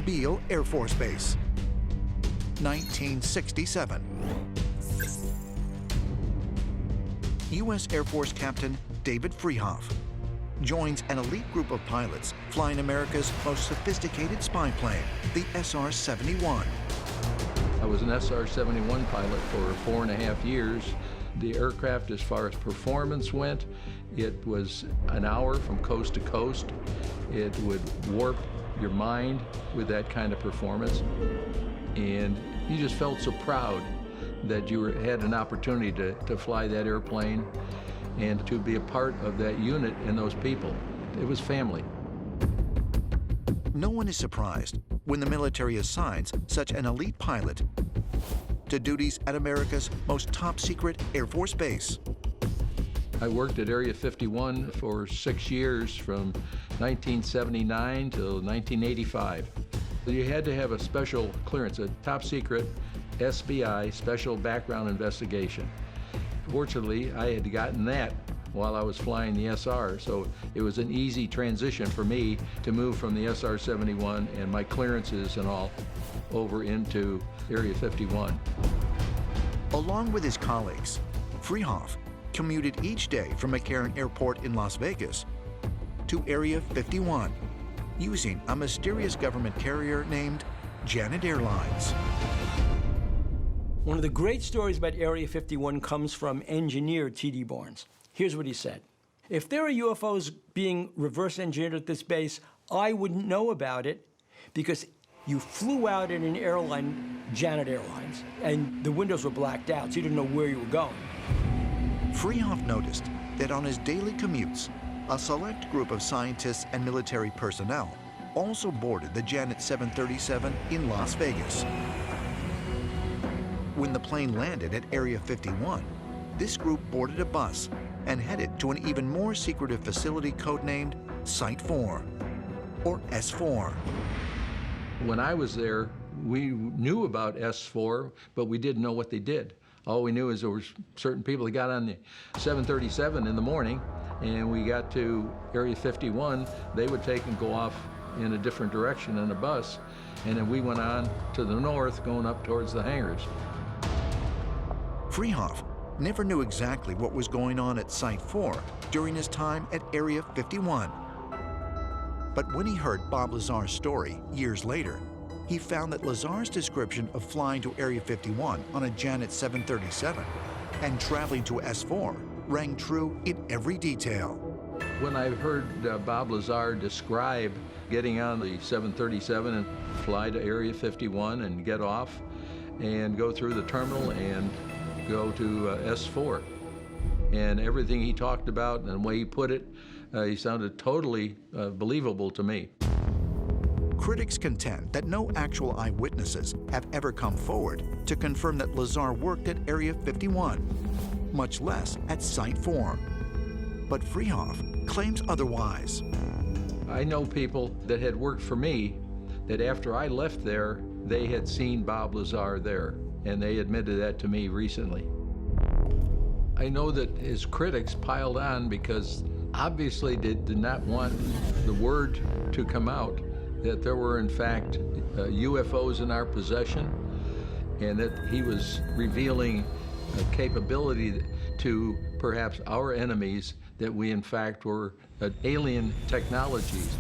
Beale Air Force Base. 1967. U.S. Air Force Captain David Freehoff joins an elite group of pilots flying America's most sophisticated spy plane, the SR-71. I was an SR-71 pilot for 4.5 years. The aircraft, as far as performance went, it was an hour from coast to coast. It would warp your mind with that kind of performance. And you just felt so proud that you had an opportunity to fly that airplane and to be a part of that unit and those people. It was family. No one is surprised when the military assigns such an elite pilot to duties at America's most top-secret Air Force base. I worked at Area 51 for 6 years, from 1979 till 1985. You had to have a special clearance, a top-secret SBI, Special Background Investigation. Fortunately, I had gotten that while I was flying the SR, so it was an easy transition for me to move from the SR-71 and my clearances and all over into Area 51. Along with his colleagues, Freehoff commuted each day from McCarran Airport in Las Vegas to Area 51 using a mysterious government carrier named Janet Airlines. One of the great stories about Area 51 comes from engineer T.D. Barnes. Here's what he said. If there are UFOs being reverse engineered at this base, I wouldn't know about it because you flew out in an airline, Janet Airlines, and the windows were blacked out, so you didn't know where you were going. Freehoff noticed that on his daily commutes, a select group of scientists and military personnel also boarded the Janet 737 in Las Vegas. When the plane landed at Area 51, this group boarded a bus and headed to an even more secretive facility codenamed Site 4, or S4. When I was there, we knew about S4, but we didn't know what they did. All we knew is there were certain people that got on the 737 in the morning, and we got to Area 51, they would take and go off in a different direction in a bus, and then we went on to the north, going up towards the hangars. Freehoff never knew exactly what was going on at Site 4 during his time at Area 51. But when he heard Bob Lazar's story years later, he found that Lazar's description of flying to Area 51 on a Janet 737 and traveling to S4 rang true in every detail. When I heard Bob Lazar describe getting on the 737 and fly to Area 51 and get off and go through the terminal and go to S4, and everything he talked about and the way he put it, he sounded totally believable to me. Critics contend that no actual eyewitnesses have ever come forward to confirm that Lazar worked at Area 51, much less at Site 4. But Freehoff claims otherwise. I know people that had worked for me that after I left there, they had seen Bob Lazar there, and they admitted that to me recently. I know that his critics piled on because obviously they did not want the word to come out that there were in fact UFOs in our possession, and that he was revealing a capability to perhaps our enemies that we in fact were alien technologies.